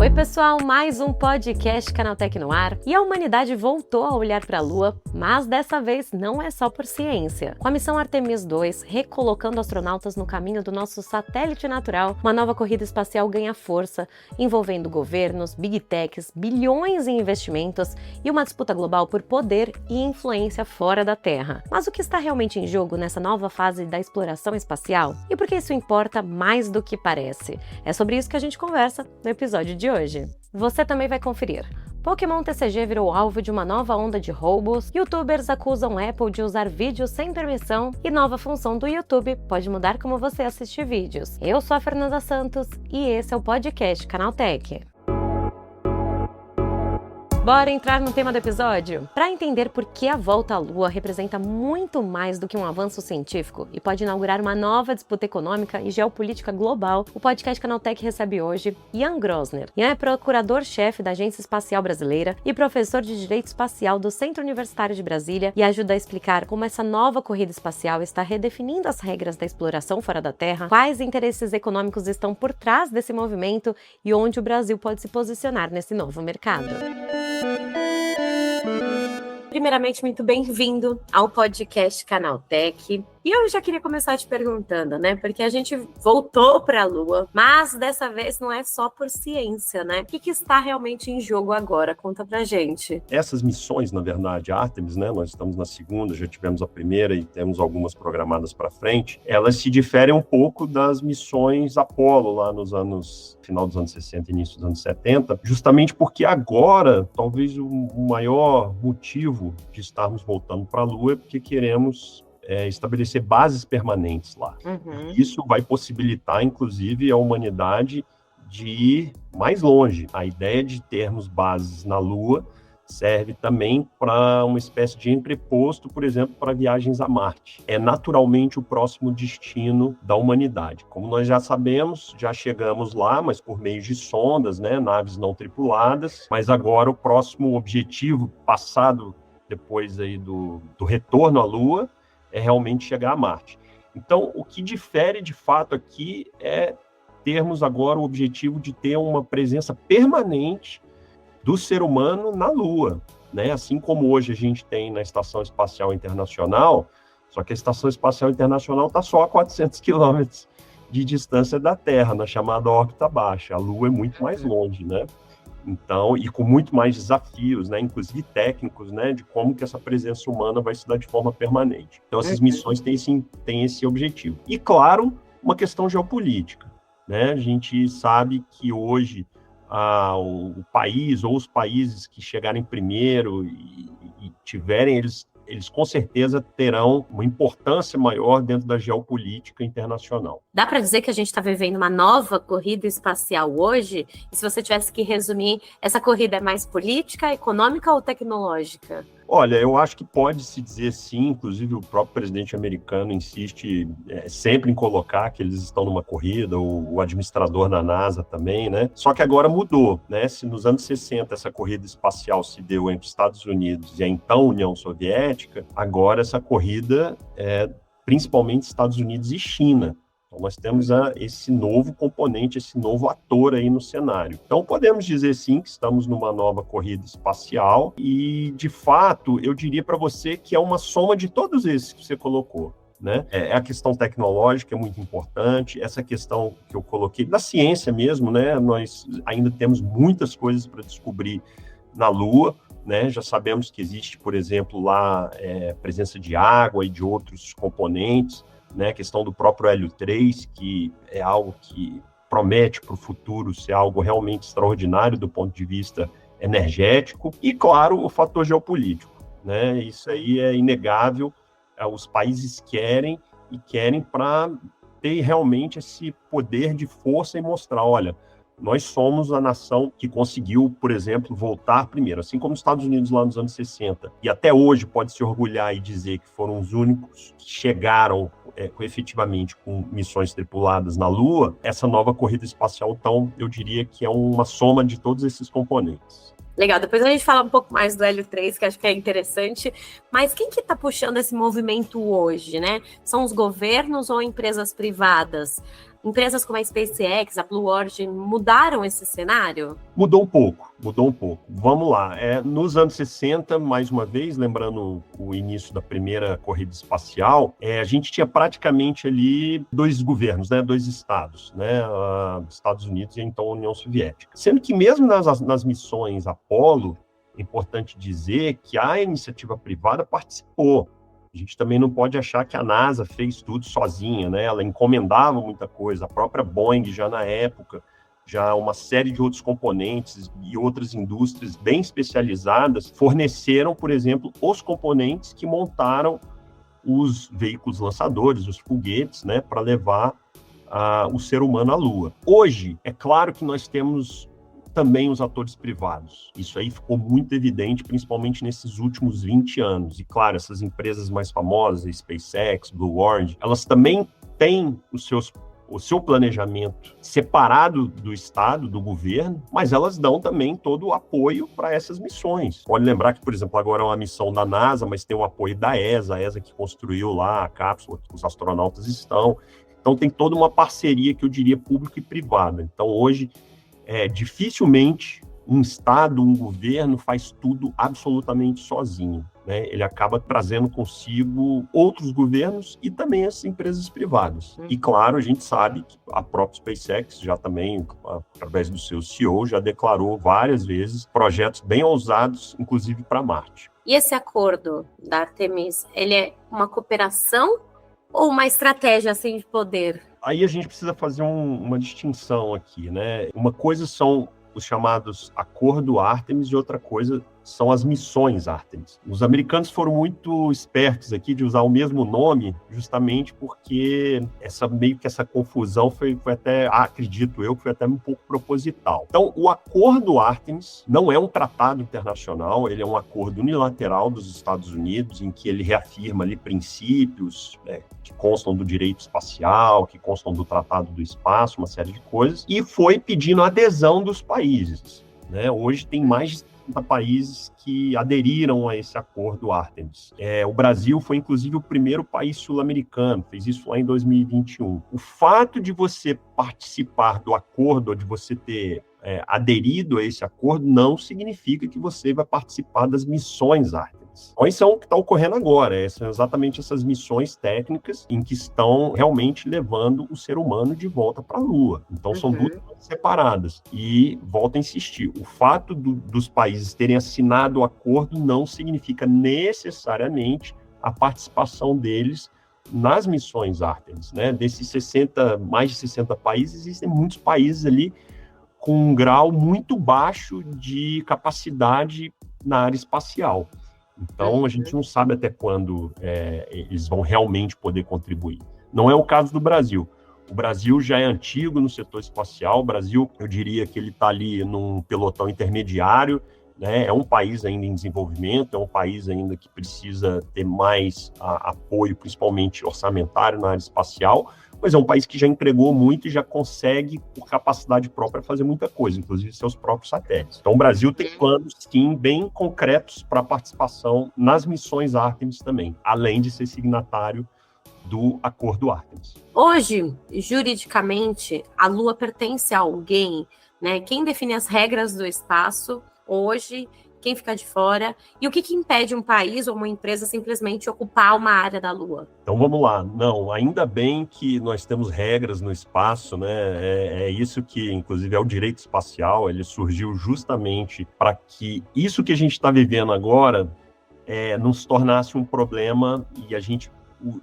Oi pessoal, mais um podcast Canaltech no ar e a humanidade voltou a olhar para a Lua, mas dessa vez não é só por ciência. Com a missão Artemis II recolocando astronautas no caminho do nosso satélite natural, uma nova corrida espacial ganha força, envolvendo governos, big techs, bilhões em investimentos e uma disputa global por poder e influência fora da Terra. Mas o que está realmente em jogo nessa nova fase da exploração espacial? E por que isso importa mais do que parece? É sobre isso que a gente conversa no episódio de hoje. Você também vai conferir. Pokémon TCG virou alvo de uma nova onda de roubos, youtubers acusam Apple de usar vídeos sem permissão e nova função do YouTube pode mudar como você assiste vídeos. Eu sou a Fernanda Santos e esse é o podcast Canaltech. Bora entrar no tema do episódio? Para entender por que a volta à Lua representa muito mais do que um avanço científico e pode inaugurar uma nova disputa econômica e geopolítica global, o podcast Canaltech recebe hoje Ian Grosner. Ian é procurador-chefe da Agência Espacial Brasileira e professor de Direito Espacial do Centro Universitário de Brasília e ajuda a explicar como essa nova corrida espacial está redefinindo as regras da exploração fora da Terra, quais interesses econômicos estão por trás desse movimento e onde o Brasil pode se posicionar nesse novo mercado. Primeiramente, muito bem-vindo ao podcast Canaltech. E eu já queria começar te perguntando, né? Porque a gente voltou para a Lua, mas dessa vez não é só por ciência, né? O que está realmente em jogo agora? Conta pra gente. Essas missões, na verdade, Artemis, né? Nós estamos na segunda, já tivemos a primeira e temos algumas programadas para frente. Elas se diferem um pouco das missões Apollo lá nos anos final dos anos 60 e início dos anos 70, justamente porque agora, talvez o maior motivo de estarmos voltando para a Lua é porque queremos estabelecer bases permanentes lá. Isso vai possibilitar, inclusive, a humanidade de ir mais longe. A ideia de termos bases na Lua serve também para uma espécie de entreposto, por exemplo, para viagens a Marte. É naturalmente o próximo destino da humanidade. Como nós já sabemos, já chegamos lá, mas por meio de sondas, né, naves não tripuladas, mas agora o próximo objetivo, passado depois aí do retorno à Lua, é realmente chegar a Marte. Então, o que difere de fato aqui é termos agora o objetivo de ter uma presença permanente do ser humano na Lua, né? Assim como hoje a gente tem na Estação Espacial Internacional, só que a Estação Espacial Internacional está só a 400 quilômetros de distância da Terra, na chamada órbita baixa. A Lua é muito mais longe, né? Então, e com muito mais desafios, né, inclusive técnicos, né, de como que essa presença humana vai se dar de forma permanente. Então, essas missões têm esse objetivo. E, claro, uma questão geopolítica, né? A gente sabe que hoje o país ou os países que chegarem primeiro e tiverem, eles com certeza terão uma importância maior dentro da geopolítica internacional. Dá para dizer que a gente está vivendo uma nova corrida espacial hoje? E se você tivesse que resumir, essa corrida é mais política, econômica ou tecnológica? Olha, eu acho que pode-se dizer sim, inclusive o próprio presidente americano insiste sempre em colocar que eles estão numa corrida, o administrador da NASA também, né? Só que agora mudou, né? Se nos anos 60 essa corrida espacial se deu entre os Estados Unidos e a então União Soviética, agora essa corrida é principalmente Estados Unidos e China. Então, nós temos esse novo componente, esse novo ator aí no cenário. Então, podemos dizer, sim, que estamos numa nova corrida espacial e, de fato, eu diria para você que é uma soma de todos esses que você colocou, né? A questão tecnológica é muito importante, essa questão que eu coloquei da ciência mesmo, né? Nós ainda temos muitas coisas para descobrir na Lua, né? Já sabemos que existe, por exemplo, lá presença de água e de outros componentes, né, a questão do próprio hélio 3, que é algo que promete para o futuro ser algo realmente extraordinário do ponto de vista energético, e, claro, o fator geopolítico, né? Isso aí é inegável, os países querem para ter realmente esse poder de força e mostrar, olha, nós somos a nação que conseguiu, por exemplo, voltar primeiro, assim como os Estados Unidos lá nos anos 60. E até hoje pode se orgulhar e dizer que foram os únicos que chegaram efetivamente com missões tripuladas na Lua, essa nova corrida espacial, então, eu diria que é uma soma de todos esses componentes. Legal, depois a gente fala um pouco mais do Hélio 3, que acho que é interessante, mas quem que está puxando esse movimento hoje, né? São os governos ou empresas privadas? Empresas como a SpaceX, a Blue Origin, mudaram esse cenário? Mudou um pouco. Vamos lá. Nos anos 60, mais uma vez, lembrando o início da primeira corrida espacial, a gente tinha praticamente ali dois governos, né, dois estados, né, Estados Unidos e então a União Soviética. Sendo que mesmo nas missões Apollo, é importante dizer que a iniciativa privada participou. A gente também não pode achar que a NASA fez tudo sozinha, né? Ela encomendava muita coisa. A própria Boeing, já na época, já uma série de outros componentes e outras indústrias bem especializadas forneceram, por exemplo, os componentes que montaram os veículos lançadores, os foguetes, né? Para levar o ser humano à Lua. Hoje, é claro que nós temos também os atores privados. Isso aí ficou muito evidente, principalmente nesses últimos 20 anos. E, claro, essas empresas mais famosas, a SpaceX, Blue Origin, elas também têm o seu planejamento separado do Estado, do governo, mas elas dão também todo o apoio para essas missões. Pode lembrar que, por exemplo, agora é uma missão da NASA, mas tem o apoio da ESA, a ESA que construiu lá a cápsula que os astronautas estão. Então, tem toda uma parceria que eu diria pública e privada. Então, hoje, dificilmente um Estado, um governo faz tudo absolutamente sozinho, né? Ele acaba trazendo consigo outros governos e também as empresas privadas. E, claro, a gente sabe que a própria SpaceX já também, através do seu CEO, já declarou várias vezes projetos bem ousados, inclusive para Marte. E esse acordo da Artemis, ele é uma cooperação ou uma estratégia assim de poder? Aí a gente precisa fazer uma distinção aqui, né? Uma coisa são os chamados Acordo Artemis e outra coisa são as missões Artemis. Os americanos foram muito espertos aqui de usar o mesmo nome, justamente porque meio que essa confusão foi até, acredito eu, foi até um pouco proposital. Então, o Acordo Artemis não é um tratado internacional, ele é um acordo unilateral dos Estados Unidos, em que ele reafirma ali princípios, né, que constam do direito espacial, que constam do Tratado do Espaço, uma série de coisas, e foi pedindo a adesão dos países, né? Hoje tem mais de países que aderiram a esse acordo Artemis. O Brasil foi, inclusive, o primeiro país sul-americano, fez isso lá em 2021. O fato de você participar do acordo, ou de você ter aderido a esse acordo, não significa que você vai participar das missões Artemis. Quais são o que está ocorrendo agora? São exatamente essas missões técnicas em que estão realmente levando o ser humano de volta para a Lua. Então, são duas coisas separadas. E, volto a insistir, o fato dos países terem assinado o acordo não significa necessariamente a participação deles nas missões Artemis, né? Desses mais de 60 países, existem muitos países ali com um grau muito baixo de capacidade na área espacial. Então, a gente não sabe até quando eles vão realmente poder contribuir. Não é o caso do Brasil. O Brasil já é antigo no setor espacial. O Brasil, eu diria que ele está ali num pelotão intermediário, né? É um país ainda em desenvolvimento, é um país ainda que precisa ter mais apoio, principalmente orçamentário na área espacial, mas é um país que já entregou muito e já consegue, por capacidade própria, fazer muita coisa, inclusive seus próprios satélites. Então, o Brasil tem planos, sim, bem concretos para participação nas missões Artemis também, além de ser signatário do Acordo Artemis. Hoje, juridicamente, a Lua pertence a alguém, né? Quem define as regras do espaço hoje, quem fica de fora, e o que impede um país ou uma empresa simplesmente ocupar uma área da Lua? Então vamos lá, não, ainda bem que nós temos regras no espaço, né? É isso que, inclusive, é o direito espacial, ele surgiu justamente para que isso que a gente está vivendo agora não se tornasse um problema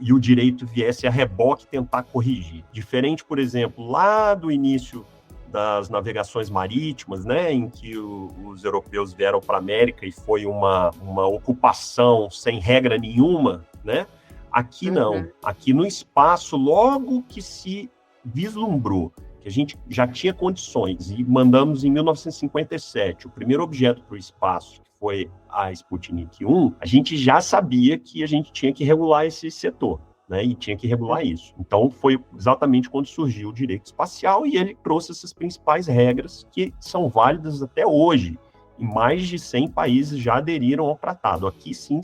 e o direito viesse a reboque tentar corrigir. Diferente, por exemplo, lá do início das navegações marítimas, né, em que os europeus vieram para a América e foi uma ocupação sem regra nenhuma, né? Aqui não. Aqui no espaço, logo que se vislumbrou que a gente já tinha condições e mandamos em 1957 o primeiro objeto para o espaço, que foi a Sputnik 1, a gente já sabia que a gente tinha que regular esse setor. né, e tinha que regular isso. Então, foi exatamente quando surgiu o direito espacial e ele trouxe essas principais regras que são válidas até hoje. E mais de 100 países já aderiram ao tratado. Aqui, sim,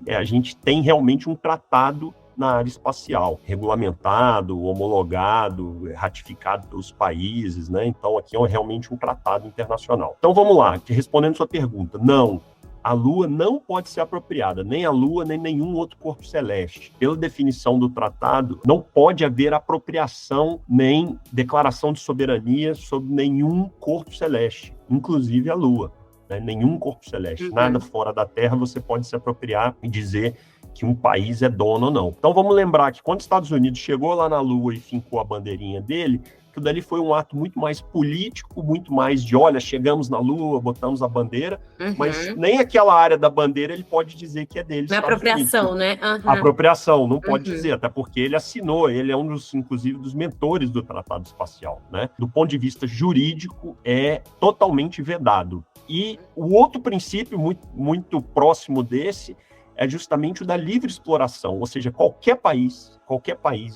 a gente tem realmente um tratado na área espacial, regulamentado, homologado, ratificado pelos países, né? Então, aqui é realmente um tratado internacional. Então, vamos lá, respondendo sua pergunta. Não, a Lua não pode ser apropriada, nem a Lua, nem nenhum outro corpo celeste. Pela definição do tratado, não pode haver apropriação nem declaração de soberania sobre nenhum corpo celeste, inclusive a Lua, né? Nenhum corpo celeste. Nada fora da Terra você pode se apropriar e dizer que um país é dono ou não. Então vamos lembrar que quando os Estados Unidos chegou lá na Lua e fincou a bandeirinha dele, aquilo dali foi um ato muito mais político, muito mais de, olha, chegamos na Lua, botamos a bandeira, mas nem aquela área da bandeira ele pode dizer que é dele. Não é apropriação, né? A apropriação, não pode dizer, até porque ele assinou, ele é um dos, inclusive, dos mentores do Tratado Espacial, né? Do ponto de vista jurídico, é totalmente vedado. E o outro princípio muito próximo desse é justamente o da livre exploração, ou seja, qualquer país,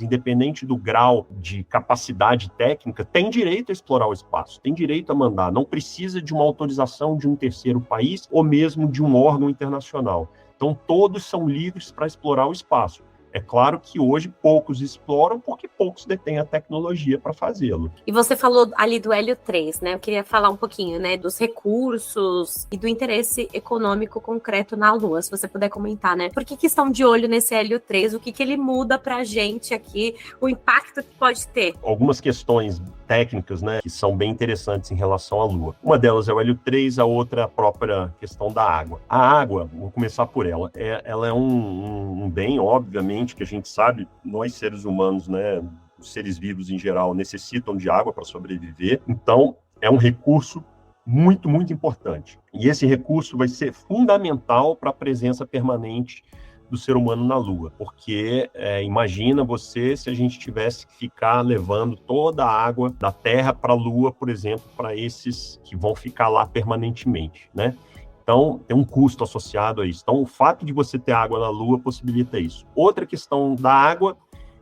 independente do grau de capacidade técnica, tem direito a explorar o espaço, tem direito a mandar, não precisa de uma autorização de um terceiro país ou mesmo de um órgão internacional. Então, todos são livres para explorar o espaço. É claro que hoje poucos exploram porque poucos detêm a tecnologia para fazê-lo. E você falou ali do Hélio 3, né? Eu queria falar um pouquinho, né, dos recursos e do interesse econômico concreto na Lua, se você puder comentar, né? Por que estão de olho nesse Hélio 3? O que ele muda para a gente aqui? O impacto que pode ter? Algumas questões técnicas, né, que são bem interessantes em relação à Lua. Uma delas é o Hélio 3, a outra é a própria questão da água. A água, vou começar por ela, ela é um bem, obviamente, que a gente sabe, nós seres humanos, né, os seres vivos em geral, necessitam de água para sobreviver. Então, é um recurso muito, muito importante. E esse recurso vai ser fundamental para a presença permanente do ser humano na Lua, porque imagina você se a gente tivesse que ficar levando toda a água da Terra para a Lua, por exemplo, para esses que vão ficar lá permanentemente, né? Então, tem um custo associado a isso. Então, o fato de você ter água na Lua possibilita isso. Outra questão da água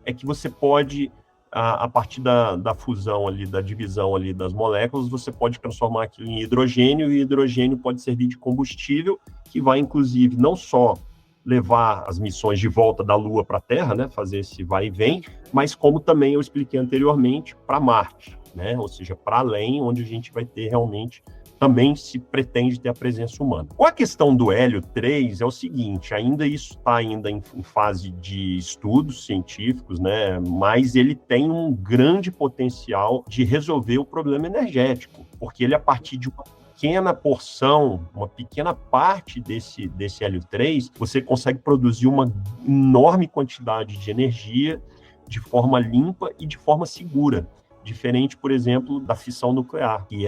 é que você pode, a partir da fusão ali, da divisão ali das moléculas, você pode transformar aquilo em hidrogênio, e o hidrogênio pode servir de combustível, que vai, inclusive, não só levar as missões de volta da Lua para a Terra, né, fazer esse vai e vem, mas como também eu expliquei anteriormente, para Marte, né, ou seja, para além, onde a gente vai ter realmente, também se pretende ter a presença humana. Com a questão do Hélio 3, é o seguinte, ainda isso está ainda em fase de estudos científicos, né, mas ele tem um grande potencial de resolver o problema energético, porque ele, a partir de uma pequena porção, uma pequena parte desse Hélio 3, você consegue produzir uma enorme quantidade de energia de forma limpa e de forma segura. Diferente, por exemplo, da fissão nuclear, que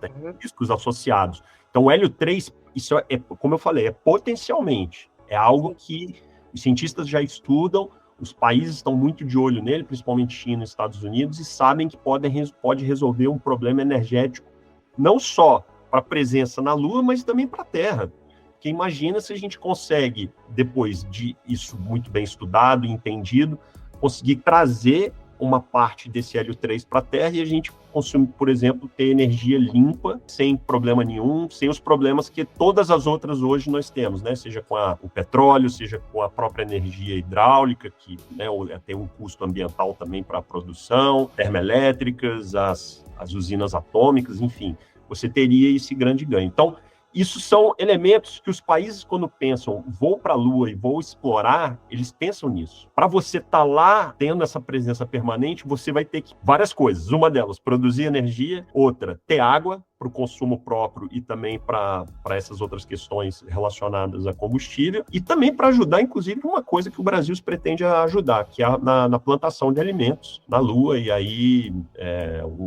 tem riscos associados. Então, o Hélio 3, isso como eu falei, é potencialmente, é algo que os cientistas já estudam, os países estão muito de olho nele, principalmente China e Estados Unidos, e sabem que pode resolver um problema energético, não só para a presença na Lua, mas também para a Terra. Porque imagina se a gente consegue, depois de isso muito bem estudado e entendido, conseguir trazer uma parte desse Hélio 3 para a Terra e a gente consumir, por exemplo, ter energia limpa, sem problema nenhum, sem os problemas que todas as outras hoje nós temos, né? Seja com o petróleo, seja com a própria energia hidráulica, que, né, tem um custo ambiental também para a produção, termoelétricas, as usinas atômicas, enfim, você teria esse grande ganho. Então, isso são elementos que os países, quando pensam, vou para a Lua e vou explorar, eles pensam nisso. Para você estar lá, tendo essa presença permanente, você vai ter que várias coisas. Uma delas, produzir energia. Outra, ter água para o consumo próprio e também para essas outras questões relacionadas a combustível. E também para ajudar, inclusive, uma coisa que o Brasil se pretende ajudar, que é na plantação de alimentos na Lua. E aí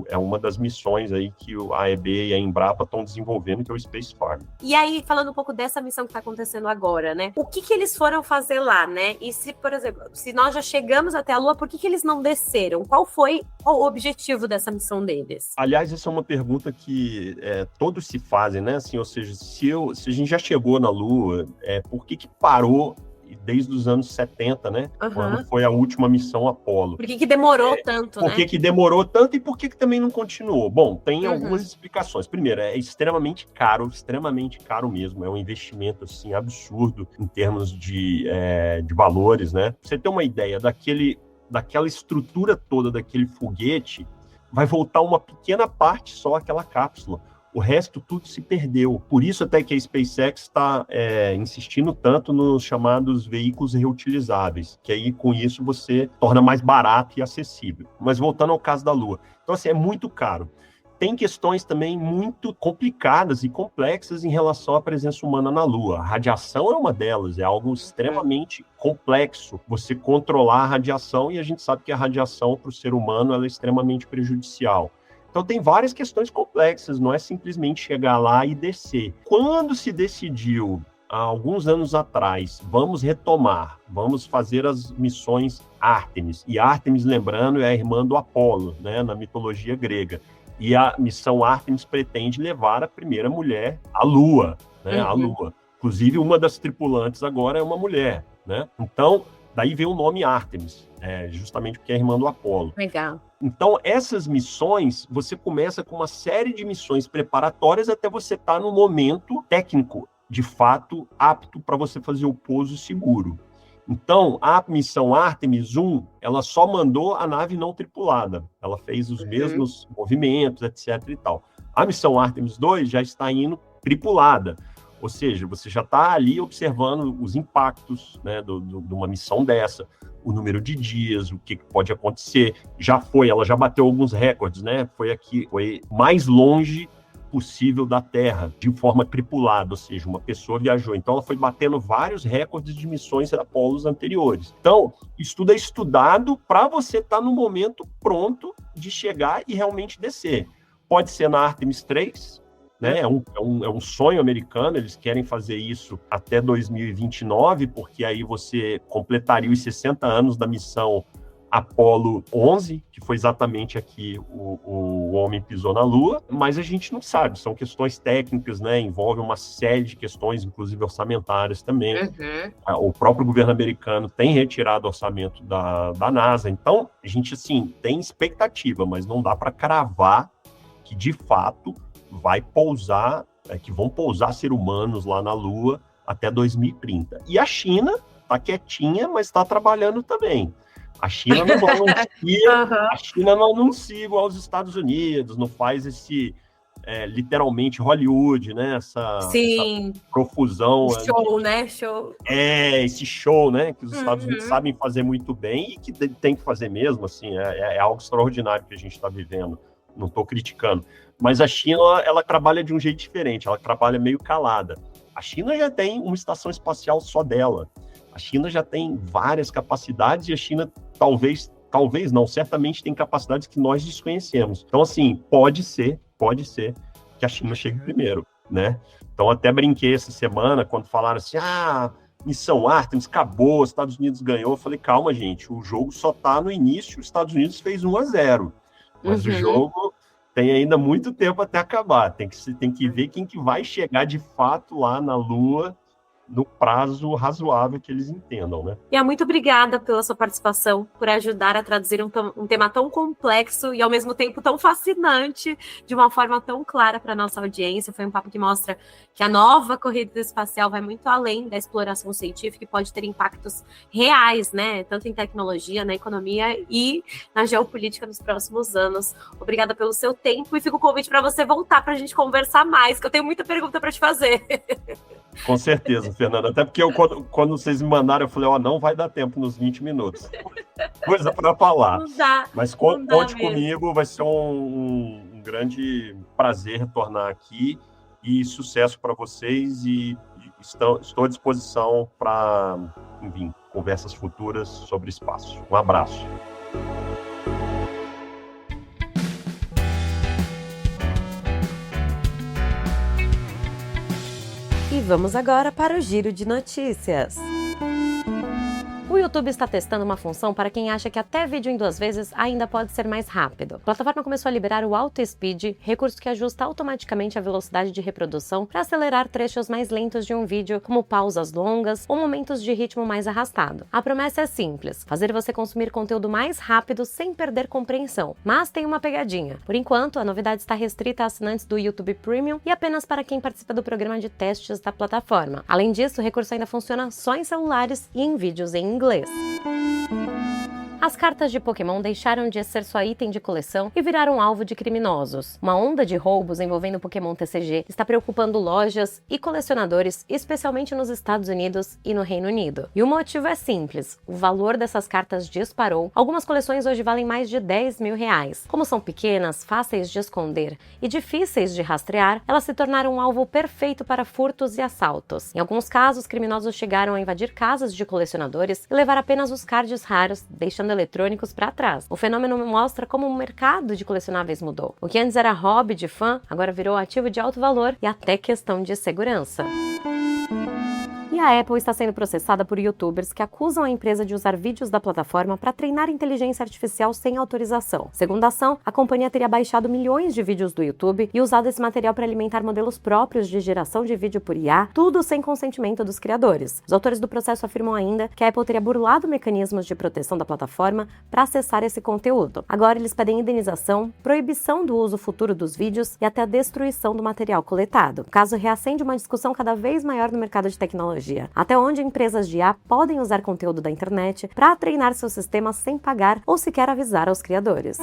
é uma das missões aí que a AEB e a Embrapa estão desenvolvendo, que é o Space Farm. E aí, falando um pouco dessa missão que está acontecendo agora, né? O que eles foram fazer lá, né? E se, por exemplo, se nós já chegamos até a Lua, por que eles não desceram? Qual o objetivo dessa missão deles? Aliás, essa é uma pergunta que todos se fazem, né? Assim, ou seja, se a gente já chegou na Lua, por que parou desde os anos 70, né? Quando Uhum. foi a última missão Apollo. Por que que demorou tanto, Por né? que que demorou tanto e por que que também não continuou? Bom, tem Uhum. algumas explicações. Primeiro, é extremamente caro mesmo. É um investimento assim absurdo em termos de valores, né? Pra você ter uma ideia daquela estrutura toda daquele foguete, vai voltar uma pequena parte só aquela cápsula. O resto tudo se perdeu. Por isso até que a SpaceX está insistindo tanto nos chamados veículos reutilizáveis, que aí com isso você torna mais barato e acessível. Mas voltando ao caso da Lua. Então assim, é muito caro. Tem questões também muito complicadas e complexas em relação à presença humana na Lua. A radiação é uma delas, é algo extremamente complexo. Você controlar a radiação, e a gente sabe que a radiação para o ser humano ela é extremamente prejudicial. Então tem várias questões complexas, não é simplesmente chegar lá e descer. Quando se decidiu, há alguns anos atrás, vamos fazer as missões Ártemis. E Ártemis, lembrando, é a irmã do Apolo, né, na mitologia grega. E a missão Ártemis pretende levar a primeira mulher à Lua, né, à Lua. Inclusive, uma das tripulantes agora é uma mulher, né? Então, daí vem o nome Ártemis, justamente porque é a irmã do Apolo. Legal. Então, essas missões, você começa com uma série de missões preparatórias até você estar no momento técnico, de fato, apto para você fazer o pouso seguro. Então, a missão Artemis 1, ela só mandou a nave não tripulada. Ela fez os mesmos movimentos, etc. e tal. A missão Artemis 2 já está indo tripulada. Ou seja, você já está ali observando os impactos, né, de uma missão dessa, o número de dias, o que pode acontecer. Ela já bateu alguns recordes, né? Foi mais longe possível da Terra, de forma tripulada, ou seja, uma pessoa viajou. Então, ela foi batendo vários recordes de missões Apolos anteriores. Então, isso tudo é estudado para você estar no momento pronto de chegar e realmente descer. Pode ser na Artemis 3, né? É um sonho americano, eles querem fazer isso até 2029, porque aí você completaria os 60 anos da missão Apollo 11, que foi exatamente aqui o homem pisou na Lua, mas a gente não sabe, são questões técnicas, né? Envolve uma série de questões, inclusive orçamentárias também. O próprio governo americano tem retirado orçamento da NASA, então a gente, assim, tem expectativa, mas não dá para cravar que, de fato, que vão pousar seres humanos lá na Lua até 2030. E a China está quietinha, mas está trabalhando também. A China não anuncia igual aos Estados Unidos, não faz esse, literalmente, Hollywood, né? Essa profusão. Show, né? Show. Esse show, né? Que os Estados Unidos sabem fazer muito bem e que tem que fazer mesmo, assim, é algo extraordinário que a gente está vivendo. Não estou criticando. Mas a China, ela trabalha de um jeito diferente, ela trabalha meio calada. A China já tem uma estação espacial só dela. A China já tem várias capacidades e a China talvez não, certamente tem capacidades que nós desconhecemos. Então, assim, pode ser que a China chegue primeiro, né? Então, até brinquei essa semana, quando falaram assim, missão Artemis, acabou, os Estados Unidos ganhou. Eu falei, calma, gente, o jogo só tá no início, os Estados Unidos fez 1-0. Mas o jogo tem ainda muito tempo até acabar. Tem que ver quem que vai chegar de fato lá na Lua no prazo razoável que eles entendam, né? E muito obrigada pela sua participação, por ajudar a traduzir um tema tão complexo e, ao mesmo tempo, tão fascinante, de uma forma tão clara para a nossa audiência. Foi um papo que mostra que a nova corrida espacial vai muito além da exploração científica e pode ter impactos reais, né? Tanto em tecnologia, na economia e na geopolítica nos próximos anos. Obrigada pelo seu tempo e fica o convite para você voltar para a gente conversar mais, que eu tenho muita pergunta para te fazer. Com certeza, Fernanda. Até porque quando vocês me mandaram, eu falei, não vai dar tempo nos 20 minutos. Coisa para falar. Não dá. Mas conte comigo, vai ser um grande prazer retornar aqui e sucesso para vocês e estou à disposição para, enfim, conversas futuras sobre espaço. Um abraço. E vamos agora para o Giro de Notícias. O YouTube está testando uma função para quem acha que até vídeo em 2 vezes ainda pode ser mais rápido. A plataforma começou a liberar o Auto Speed, recurso que ajusta automaticamente a velocidade de reprodução para acelerar trechos mais lentos de um vídeo, como pausas longas ou momentos de ritmo mais arrastado. A promessa é simples: fazer você consumir conteúdo mais rápido sem perder compreensão. Mas tem uma pegadinha. Por enquanto, a novidade está restrita a assinantes do YouTube Premium e apenas para quem participa do programa de testes da plataforma. Além disso, o recurso ainda funciona só em celulares e em vídeos em inglês. As cartas de Pokémon deixaram de ser só item de coleção e viraram alvo de criminosos. Uma onda de roubos envolvendo Pokémon TCG está preocupando lojas e colecionadores, especialmente nos Estados Unidos e no Reino Unido. E o motivo é simples: o valor dessas cartas disparou. Algumas coleções hoje valem mais de R$10 mil. Como são pequenas, fáceis de esconder e difíceis de rastrear, elas se tornaram um alvo perfeito para furtos e assaltos. Em alguns casos, criminosos chegaram a invadir casas de colecionadores e levar apenas os cards raros, deixando eletrônicos para trás. O fenômeno mostra como o mercado de colecionáveis mudou. O que antes era hobby de fã, agora virou ativo de alto valor e até questão de segurança. E a Apple está sendo processada por youtubers que acusam a empresa de usar vídeos da plataforma para treinar inteligência artificial sem autorização. Segundo a ação, a companhia teria baixado milhões de vídeos do YouTube e usado esse material para alimentar modelos próprios de geração de vídeo por IA, tudo sem consentimento dos criadores. Os autores do processo afirmam ainda que a Apple teria burlado mecanismos de proteção da plataforma para acessar esse conteúdo. Agora eles pedem indenização, proibição do uso futuro dos vídeos e até a destruição do material coletado. O caso reacende uma discussão cada vez maior no mercado de tecnologia. Até onde empresas de IA podem usar conteúdo da internet para treinar seus sistemas sem pagar ou sequer avisar aos criadores.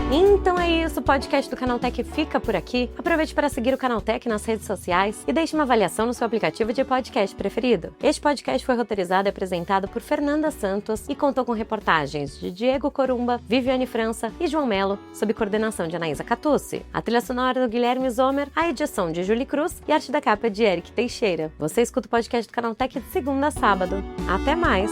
Então é isso, o podcast do Canaltech fica por aqui. Aproveite para seguir o Canaltech nas redes sociais e deixe uma avaliação no seu aplicativo de podcast preferido. Este podcast foi roteirizado e apresentado por Fernanda Santos e contou com reportagens de Diego Corumba, Viviane França e João Melo, sob coordenação de Anaísa Catucci. A trilha sonora do Guilherme Zomer, a edição de Julie Cruz e a arte da capa de Eric Teixeira. Você escuta o podcast do Canaltech de segunda a sábado. Até mais!